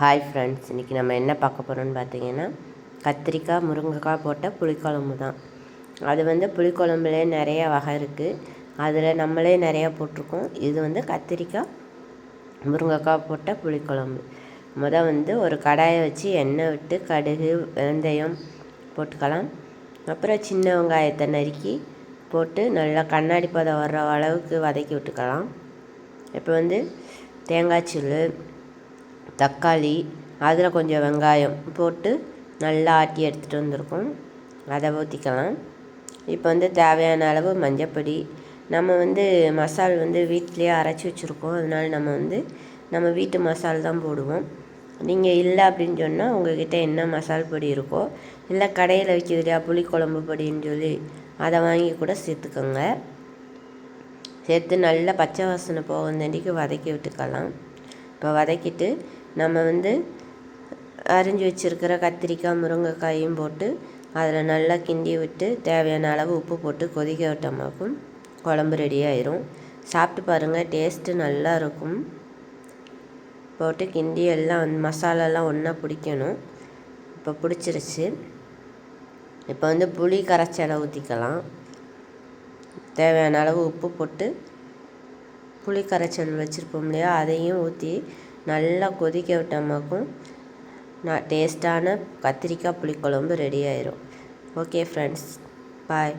Hi friends, இன்றைக்கி நம்ம என்ன பார்க்க போகிறோம்னு பார்த்தீங்கன்னா கத்திரிக்காய் முருங்கைக்காய் போட்ட புளிக்குழம்பு தான். அது புளிக்குழம்புலே நிறைய வகை இருக்குது. அதில் நம்மளே நிறையா போட்டிருக்கோம். இது கத்திரிக்காய் முருங்கைக்காய் போட்ட புளிக்குழம்பு. ஒரு கடாயை வச்சு எண்ணெய் விட்டு கடுகு வெந்தயம் போட்டுக்கலாம். அப்புறம் சின்ன வெங்காயத்தை நறுக்கி போட்டு நல்லா கண்ணாடி பதம் வர்ற அளவுக்கு வதக்கி விட்டுக்கலாம். இப்போ தேங்காய் சில்லு, தக்காளி, அதில் கொஞ்சம் வெங்காயம் போட்டு நல்லா ஆட்டி எடுத்துகிட்டு வந்திருக்கோம். அதை ஊற்றிக்கலாம். இப்போ தேவையான அளவு மஞ்சப்பொடி. நம்ம மசால் வீட்டிலையே அரைச்சி வச்சுருக்கோம். அதனால் நம்ம வீட்டு மசால் தான் போடுவோம். நீங்கள் இல்லை அப்படின்னு சொன்னால் உங்கள்கிட்ட என்ன மசால் பொடி இருக்கோ, இல்லை கடையில் வைக்கிது இல்லையா புளிக்குழம்பு பொடின்னு சொல்லி, அதை வாங்கி கூட சேர்த்துக்கோங்க. சேர்த்து நல்லா பச்சை வாசனை போகந்தண்டிக்கு வதக்கி விட்டுக்கலாம். இப்போ வதக்கிட்டு நம்ம அரிஞ்சு வச்சுருக்கிற கத்திரிக்காய் முருங்கைக்காயும் போட்டு அதில் நல்லா கிண்டி விட்டு தேவையான அளவு உப்பு போட்டு கொதிக்க விட்டோமாக்கும் குழம்பு ரெடி ஆயிரும். சாப்பிட்டு பாருங்கள், டேஸ்ட்டு நல்லா இருக்கும். போட்டு கிண்டி எல்லாம் மசாலாலாம் ஒன்றா பிடிக்கணும். இப்போ பிடிச்சிருச்சு. இப்போ புளி கரைச்சலை ஊற்றிக்கலாம். தேவையான அளவு உப்பு போட்டு புளி கரைச்சல் வச்சுருப்போம் இல்லையா, அதையும் ஊற்றி நல்லா கொதிக்க விட்டோமாக்கும் டேஸ்ட்டான கத்திரிக்காய் புளிக்குழம்பு ரெடி ஆயிரும். ஓகே ஃப்ரெண்ட்ஸ், பாய்.